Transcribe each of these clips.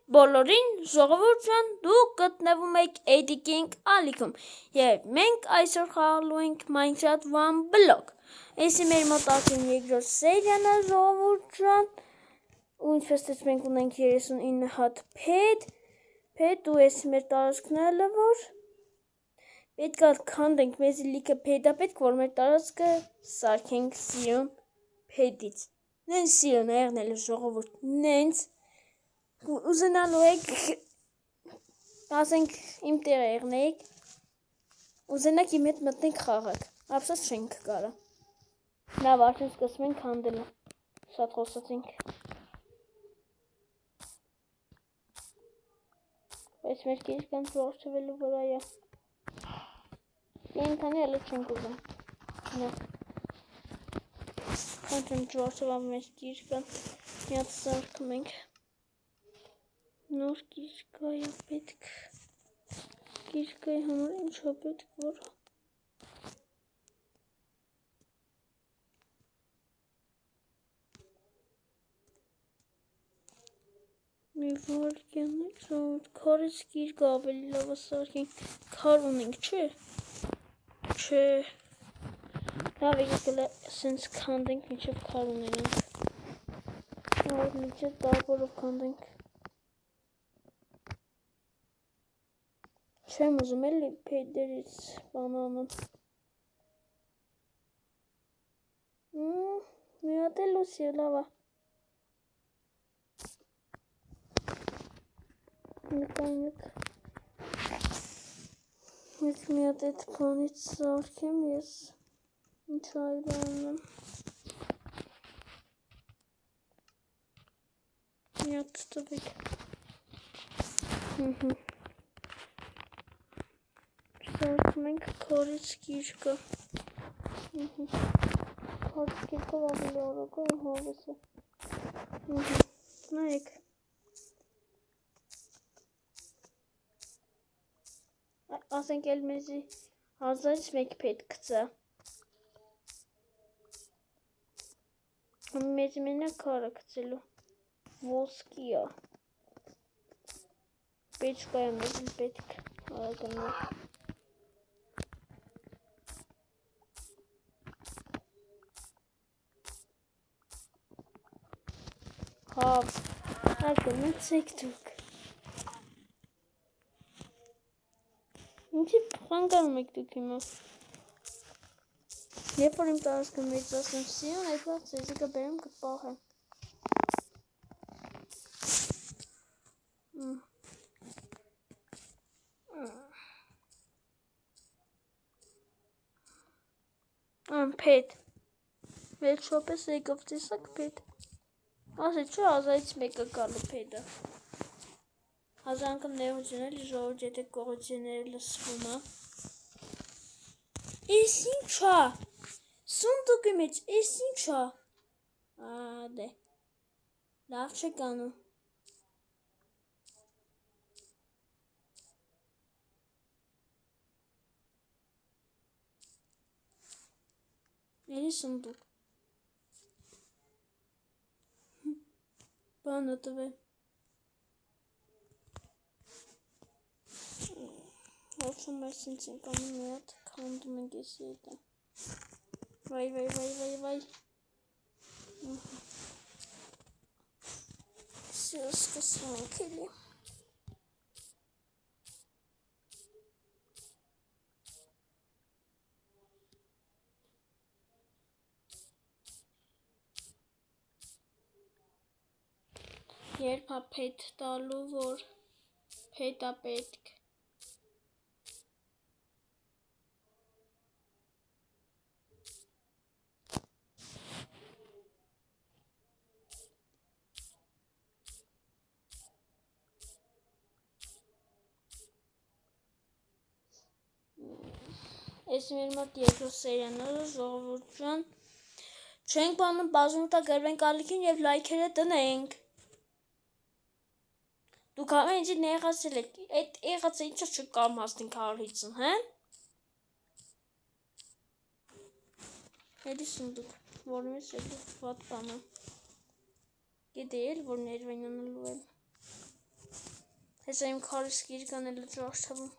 Բոլորին ժողովուրդ ջան, դուք գտնվում եք Eddie King ալիքում և մենք այսօր խաղալու ենք Minecraft One Block։ Էսի մեր մոտ ակին երկրորդ սերիան է ժողովուրդ ջան, ու ինչպես տես մենք ունենք 39 հատ փեդ ու էսի մեր տարածքները որ պետք է քանդենք, մեզի լիքը փեդ է պետք, որ մեր տարածքը սարքենք սիրուն փեդից։ Նենց սիրուն է եղնել ժողովուրդ, նենց ուզենալու եք, ասենք իմ տեղը եղնեիք, ուզենակ իմ հետ մտնենք խաղաք, ապսոս չենք կարա։ Լավ, արդեն սկսում ենք քանդելը, շատ խոսացինք։ Բայց մեր գիրկան ճորճվելու վրա է։ Ենքանի հելը չենք ուզում։ Կանչեմ ճորճվավ մեր գիրկան, միատ սարքում ենք։ Նոր գիրկայա պետք, գիրկայի համար ինչա պետք, որ մի վարկյան է, ժողովուրդ, քարից գիրկը ավելի լավ է սարքենք, քար ունենք, չէ, լավ եկել է սենց քանդենք, մինչև քար ունենանք, որ մինչև տարբորով քանդենք, չեմ ուզում էլի փեդերից բանանան, մի հատ էլ ուսի է լավ է, նկայնք, ես մի հատ էդ բանից սարքեմ, ես ինչ այլ բանանեմ, մի հատ տվեք, սարքում ենք քարից գիրկը, քարից գիրկով ավելի արագ է հավես է, նայեք, ասենք էլ մեզի 1000-ից մեկ փեդ գծա, մեզի մենակ քարը գծելու, ոսկի է, պեչկա է մեզի պետք, արագանակ, հավ, արգնացեք դուք, ինչի խանգարում եք դուք հիմա, երբ որ իմ տարածքը մեծացնեմ սիրուն, այդ վաղ ձեզի կբերեմ կպահեմ, փեդ, վեր շոպես եկով տեսակ փեդ, ասի չէ 1000-ից մեկը գալու փեդը, հազանգը նեղություն էլի ժողովուրդ, եթե կողությունները լսվում է, ես ինչա, սունդուկի մեջ, ես ինչա, դե, լավ չեք անում, էլի սունդուկ, բանը տվե, հորչում մեր սինց ենք անում մի հատ, քանդում ենք եսի հետը, վայ, սյո սկսվում ենք էլի, երբ է փեդ տալու, որ փեդ է պետք, ես մեր մոտ երկրորդ սերիան է ժողովուրդ ջան, չենք բանում բաժանուտա գրվենք ալիքին և լայքերը տնենք, դուք ամեն ինչի նեղացել եք, այդ եղացը ինչա չկարում հասնենք 150, հեն? Էլի սունդուկ, որ մեզ էլի վատ բան է, գետե էլ, որ ներվենյանալու եմ, Հեսա իմ քարիս գիրկան էլ ջարդ թվում։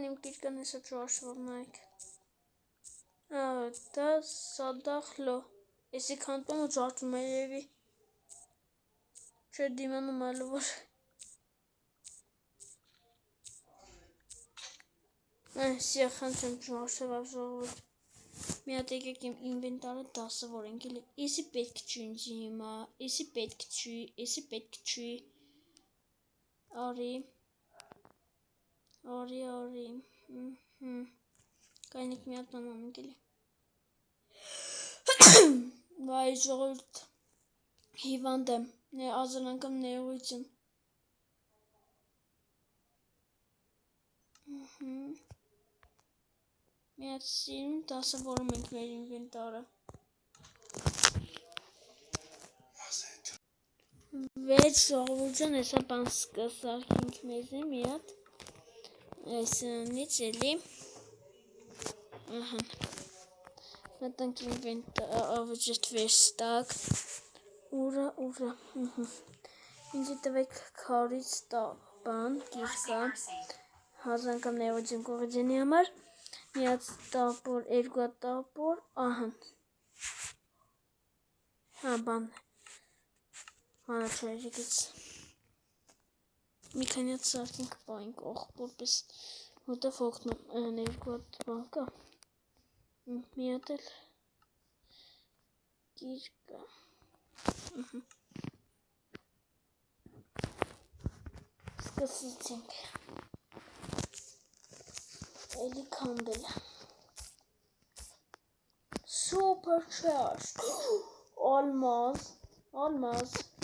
Իմ գիրկան հեսա ջարդ թվում նայք։ Դա սադախլո։ Եսի քանտում ու ջարդում է երևի։ Չէ դիմանում ալու որ։ Սիա խանչեմ ջարդով ժողովուրդ։ Մի հատ եկեք իմ ինվենտարը դասավորենք էլի։ Եսի պետք չի ինձ հիմա, եսի պետք չի։ Արի։ Կայնիկ մի հատ բան անենք էլի։ Վայ ժողովուրդ հիվանդ եմ, ազնանգամ ներողություն։ Մի հատ սիրում դասավորում ենք մեր ինվենտարը։ Վեց ժողովուրդյան հեսա բան սկսարկինք մեզի մի հատ։ Այսնից էլի։ Մտանք ինվենտար վերստակ։ Ուրա։ Ինձի տվեք քարից բան, գիրկա։ Հազանգամ ներողություն կողեջենի համար։ Մի հատ տապոր, երկու հատ տապոր, բան չէ եկեց մի քանի հատ սարքինք պայինք որպես որտև օգնում երկու հատ բան կա մի հատ էլ գիրկա սկսեցինք էլի քանդել Supercharged Almaz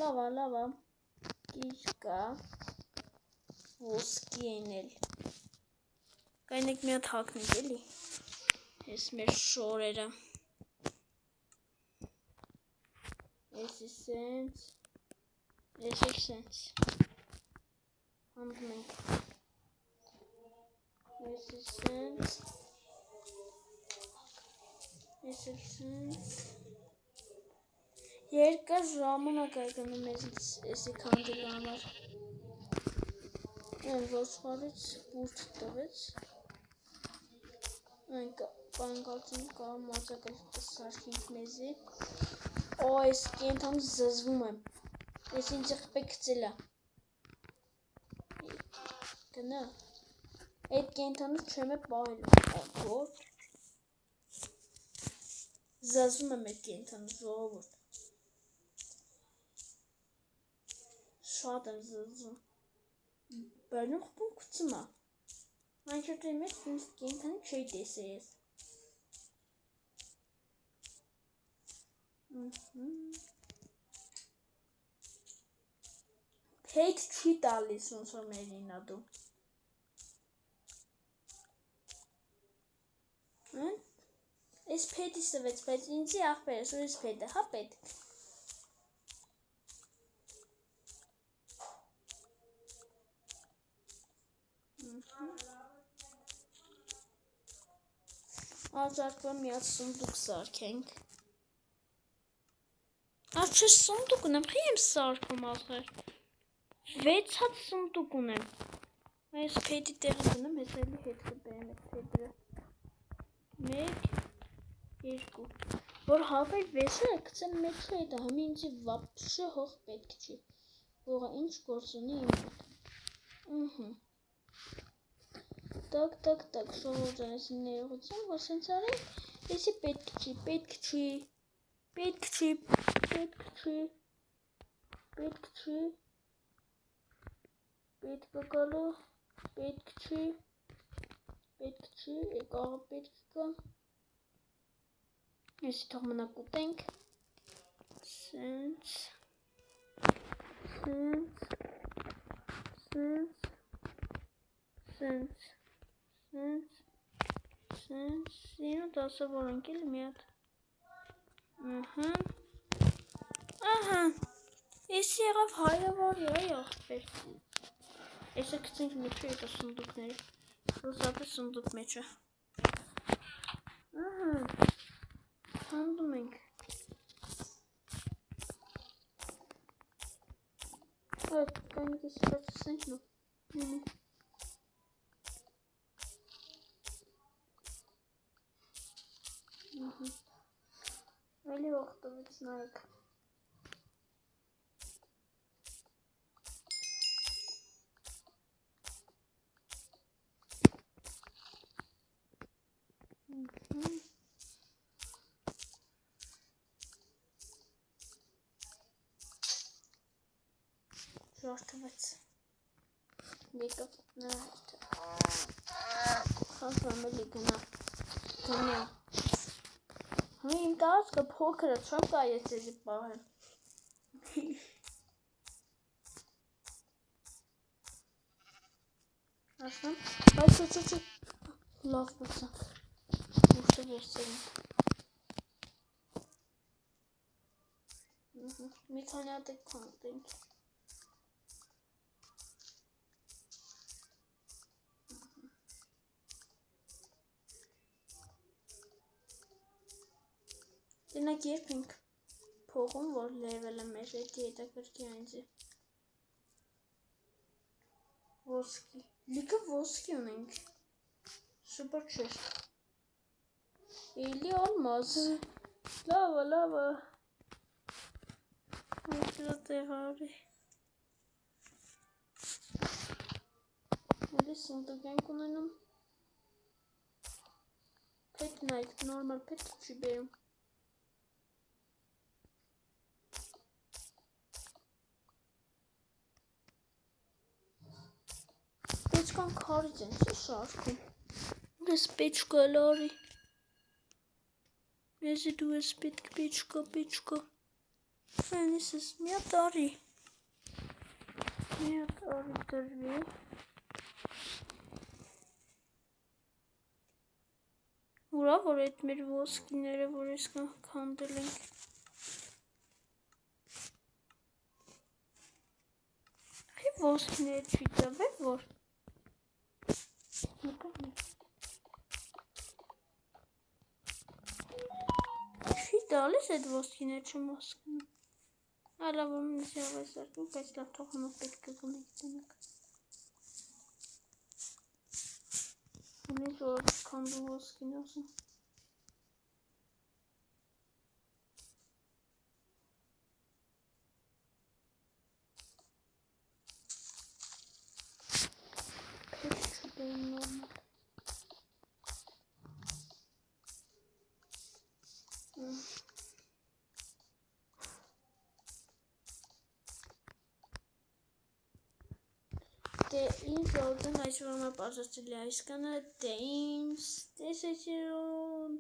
lava գիրկա ոսկի էնել կայնեք մի հատ հակնենք էլի ես մեր շորերը եսի սենց եսիք սենց հանդում ենք եսի սենց եսիք սենց երկար ժամանակ ականում եսի քանդելու համար ոչխարից բուրդ տվեց մենք պանգալցում կարող մածակել սարքինք մեզի այս կենթան զզվում եմ ես ինձ խպե կծել է գնա այդ կենթանը չեմ է պահել որ զզվում եմ այդ կենթանը ժողովուրդ շատ եմ զզվում բերնում խպում կծում է Minecraft-ի մեջ ինձ կենթանի չի տեսել ես Hate չի տալիս ոնց որ մերին ադու Ես պետի սվեց, բայց ինձի աղբերս ու ես պետը, հա պետ Աջարկվա մի հատ սունդուկ սարքենք Աչե սունդուկ ունեմ, խի եմ սարքում ախր 6 հատ սունդուկ ունեմ Այս պետի տեղը գնեմ, ես էլի հետ կբերեմ այդ պետրը 1, 2 Որ հավեր վեսը կծեմ մեջը հետը, համի ինձի վապշը հող պետք չի Ողը ինչ գործ ունի իմ հետ Տակ, շողորջան ես իմ ներողություն, որ սենց արենք Եսի պետք գալու, պետք չի, եկաղը պետք կա Եսի թող մնակ ուտենք Սենց Սինու դասավորենք էլ մի հատ Ահա Ես եղավ հայավարի այ աղբեր Եսը կծենք մեջը ետ սունդուկները Ռուսապը սնդուկ մեջը։ Ահա, հանդում ենք։ Այդ կանիք ես պրոցեսենք նո։ Էլի ողտովից նայք։ Ժորթվեց։ Եկավ նարդ։ Խանձամ էլի գնա։ Գնա։ Հմ իմ տարածքը փոքր է, չեմ կա ես էզի պահեմ։ Ասնամ, բայց լավ բացանք, ուշտը վերցերին։ Մի քանի հատ եք քանդենք։ Տնակ երբ ենք փողում, որ լևելը մեր հետի հետաքրքի այնձի։ Ոսկի, լիքը ոսկի ունենք, սուպր չէր, էլի ալմազ, լավը, այդրա տեղարի, էլի սնդուկ ենք ունենում, պետ նայք, նորմալ պետ չի բերում, Պեչկան քարից են չի շարքում, ես պեչկա լարի, եզի դու ես պետք պեչկա, այն ես ես միատ արի դրվի, ուրա որ այդ մեր ոսկիները, որ ես կանդել ենք, ոսկիները չի տվել, որ չի տալիս այդ ոսկիները չեմ ոսկինում, այլա որ մինչ հավես արկում, բայց լավ թողնով պետք է գնենք տնակ, ունի որ կանդու ոսկին ասում, normal. Դե ինձ օրդեն այսօրմա պարզացել է այս կանը, դե ինձ տեսեցիություն